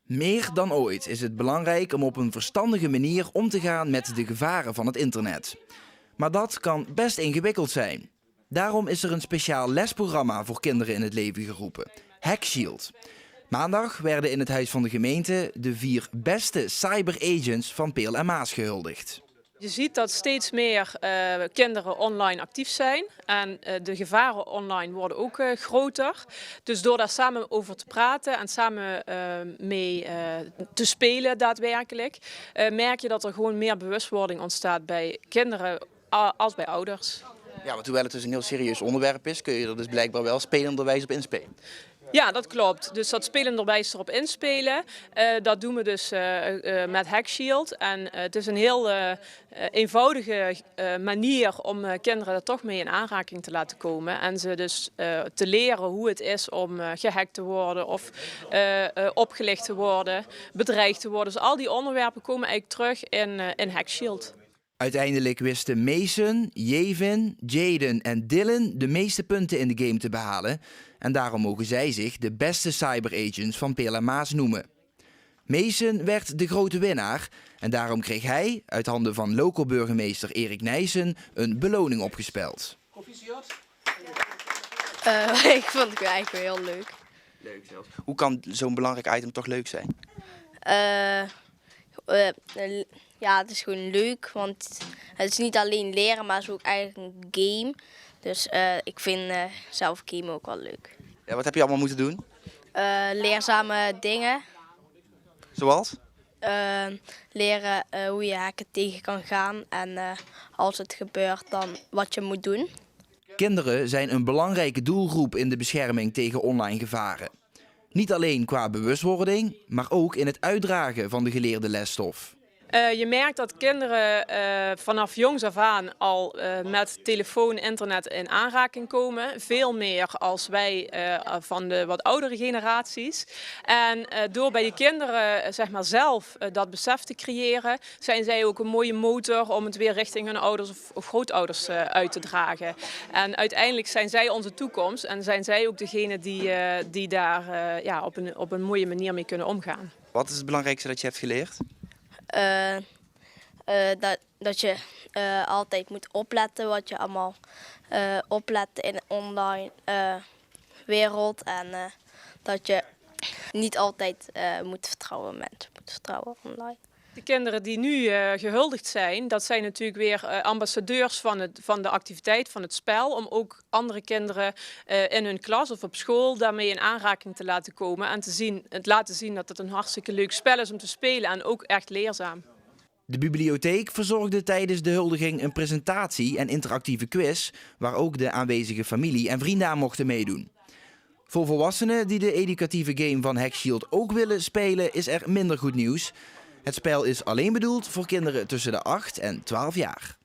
Meer dan ooit is het belangrijk om op een verstandige manier om te gaan met de gevaren van het internet. Maar dat kan best ingewikkeld zijn. Daarom is er een speciaal lesprogramma voor kinderen in het leven geroepen, HackShield. Maandag werden in het Huis van de Gemeente de 4 beste cyberagents van Peel en Maas gehuldigd. Je ziet dat steeds meer kinderen online actief zijn en de gevaren online worden ook groter. Dus door daar samen over te praten en samen mee te spelen daadwerkelijk, merk je dat er gewoon meer bewustwording ontstaat bij kinderen als bij ouders. Ja, maar terwijl het dus een heel serieus onderwerp is, kun je er dus blijkbaar wel spelenderwijs op inspelen. Ja, dat klopt. Dus dat spelenderwijs erop inspelen, dat doen we dus met HackShield. En het is een heel eenvoudige manier om kinderen er toch mee in aanraking te laten komen. En ze dus te leren hoe het is om gehackt te worden of opgelicht te worden, bedreigd te worden. Dus al die onderwerpen komen eigenlijk terug in HackShield. Uiteindelijk wisten Mason, Jevin, Jaden en Dylan de meeste punten in de game te behalen. En daarom mogen zij zich de beste cyberagents van Peel en Maas noemen. Mason werd de grote winnaar en daarom kreeg hij, uit handen van local burgemeester Erik Nijssen, een beloning opgespeld. Ik vond het eigenlijk wel heel leuk. Leuk zelfs. Hoe kan zo'n belangrijk item toch leuk zijn? Ja, het is gewoon leuk, want het is niet alleen leren, maar het is ook eigenlijk een game. Dus ik vind zelf gamen ook wel leuk. Ja, wat heb je allemaal moeten doen? Leerzame dingen. Zoals? Leren hoe je hacken tegen kan gaan en als het gebeurt dan wat je moet doen. Kinderen zijn een belangrijke doelgroep in de bescherming tegen online gevaren. Niet alleen qua bewustwording, maar ook in het uitdragen van de geleerde lesstof. Je merkt dat kinderen vanaf jongs af aan al met telefoon, internet in aanraking komen. Veel meer als wij van de wat oudere generaties. En door bij die kinderen zeg maar, zelf dat besef te creëren, zijn zij ook een mooie motor om het weer richting hun ouders of grootouders uit te dragen. En uiteindelijk zijn zij onze toekomst en zijn zij ook degene die daar op een mooie manier mee kunnen omgaan. Wat is het belangrijkste dat je hebt geleerd? Dat je altijd moet opletten wat je allemaal oplet in de online wereld. En dat je niet altijd moet vertrouwen, mensen moet vertrouwen online. De kinderen die nu gehuldigd zijn, dat zijn natuurlijk weer ambassadeurs van de activiteit, van het spel. Om ook andere kinderen in hun klas of op school daarmee in aanraking te laten komen. En het laten zien dat het een hartstikke leuk spel is om te spelen en ook echt leerzaam. De bibliotheek verzorgde tijdens de huldiging een presentatie en interactieve quiz, waar ook de aanwezige familie en vrienden aan mochten meedoen. Voor volwassenen die de educatieve game van HackShield ook willen spelen, is er minder goed nieuws. Het spel is alleen bedoeld voor kinderen tussen de 8 en 12 jaar.